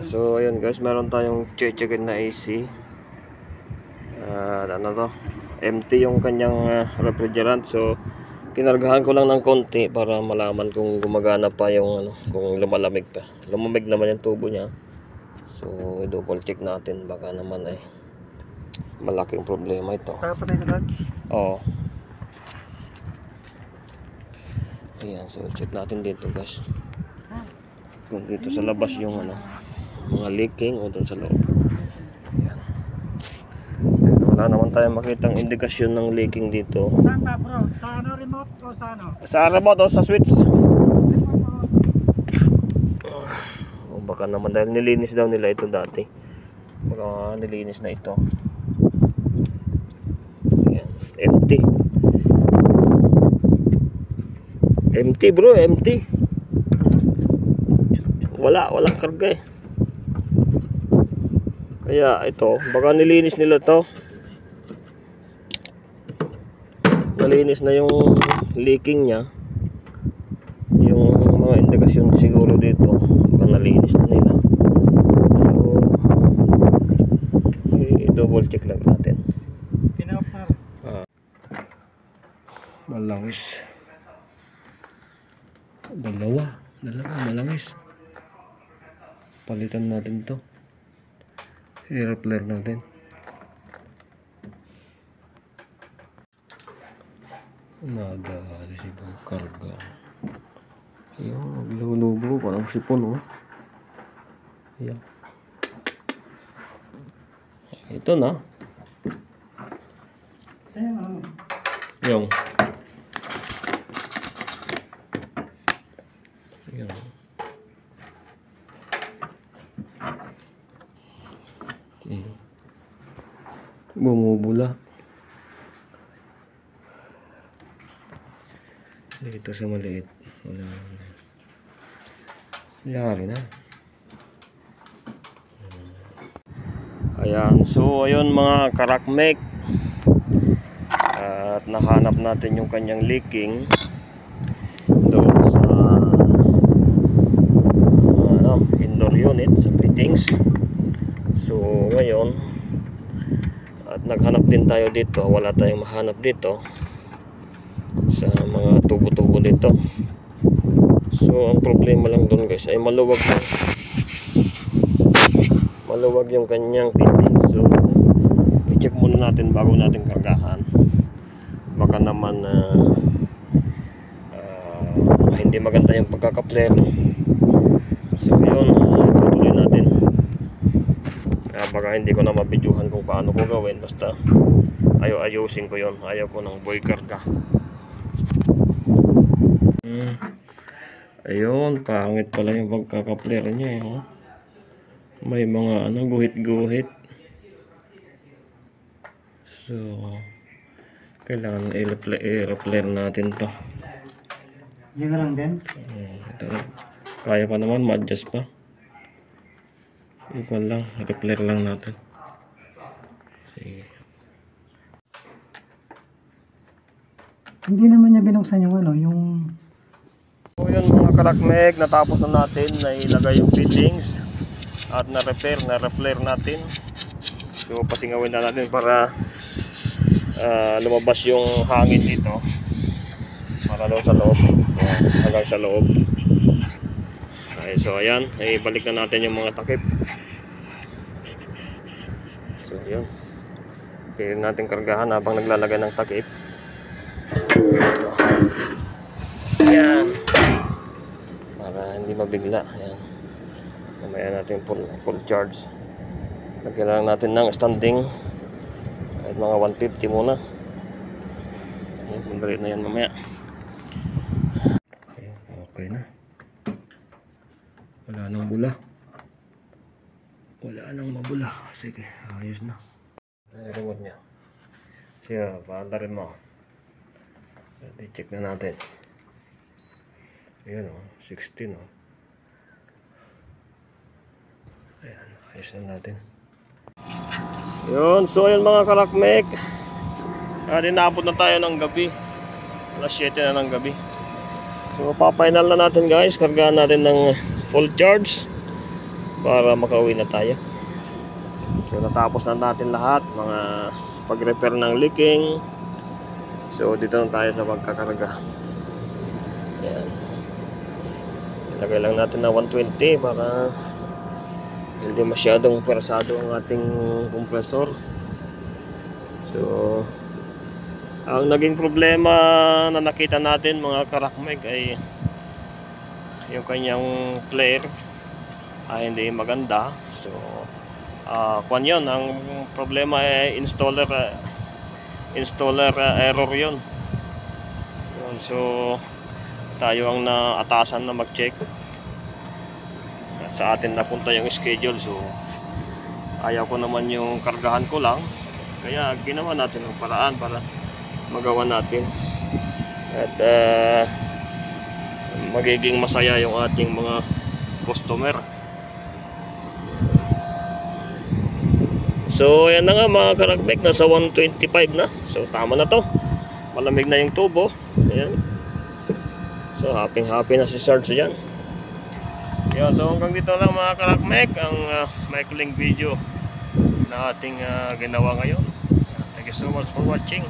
So ayun guys, meron tayong checkin na AC. Ano to? Empty yung kanyang refrigerant. So kinargahan ko lang ng konti para malaman kung gumagana pa yung kung lumalamig pa. Lumamig naman yung tubo niya. So i-double check natin, baka naman ay malaking problema ito. Patay na doon? Oo. Ayan, so check natin dito guys. Kung dito sa labas yung mga leaking o doon sa loob. Ayan. Wala naman tayong makitang indikasyon ng leaking dito. Saan ba bro? Sa remote o sa Sa remote o sa switch? O baka naman dahil nilinis daw nila ito dati. Baka nilinis na ito. Ayan. Empty. Empty bro, empty. Walang karga eh. Kaya ito, baka nilinis nila to. Nalinis na yung leaking niya. Yung mga indikasyon siguro dito, baka nalinis na nila. So, i-double check lang natin. Pinapar. Malangis. Dalawa malangis. Palitan natin to. I-repair natin. Nadali si bang karga. Ayun, naglulubo parang sipon oh. Ayan. Ito na. Yung bumubula dito sa maliit. Wala na. Ayan, so ayun mga karakmek, at nahanap natin yung kanyang leaking doon sa indoor unit sa fittings. So ngayon, at naghanap din tayo dito, wala tayong mahanap dito sa mga tubo-tubo dito. So ang problema lang doon guys ay maluwag yung kanyang fitting. So i-check muna natin bago natin kargahan. Baka naman hindi maganda yung pagkaka-flare. So yun, tutuloy natin. Baka hindi ko na mabidyuhan kung paano ko gawin, basta ayusin ko yon. Ayaw ko ng boy karga. Ayun, pangit pala yung pagkaka-flare niya eh. May mga guhit-guhit. So kailangan i-repair natin to. Yun na lang din? Ito, kaya pa naman, ma-adjust pa. Ito lang, repair lang natin. Sige. Hindi naman niya binuksan yung yung... So yun mga karakmek, natapos na natin na ilagay yung fittings at na-repair natin. So pasingawin na natin para lumabas yung hangin dito para doon sa loob, hanggang sa loob. Okay, so ayan, ibalik na natin yung mga takip. So yun, pwede natin kargahan habang naglalagay ng takip. Ito. Ayan, para hindi mabigla. Ayan, mamaya natin full charge. Lagyan lang natin ng standing at mga 150 muna. Mandali na yan mamaya. Okay na. Wala nang bula. Wala nang mabula. Sige, ayos na. Remote niya. Siya, paanda rin mo. I-check na natin. Ayan o, 16 o. Ayan, ayos na natin. Yun, so yun mga karakmek, dinapot na tayo ng gabi. Alas 7 na ng gabi. So papainal na natin guys, kargahan natin ng full charge para makauwi na tayo. So natapos na natin lahat, mga pag-repair ng leaking. So dito na tayo sa pagkakarga. Ayan. Ilagay lang natin na 120 para hindi masyadong persado ang ating compressor. So ang naging problema na nakita natin mga karakmeg ay yung kanyang flare ay hindi maganda. So kwan yun, ang problema ay installer error yun. So tayo ang naatasan na mag-check at sa atin napunta yung schedule. So ayaw ko naman yung kargahan ko lang, kaya ginawa natin ang paraan para magawa natin at magiging masaya yung ating mga customer. So yan na nga mga karakmek, nasa 125 na. So tama na to, malamig na yung tubo. Ayan. So happy na si Sarge dyan. Yan, so hanggang dito lang mga karakmek ang maikling video na ating ginawa ngayon. Thank you so much for watching.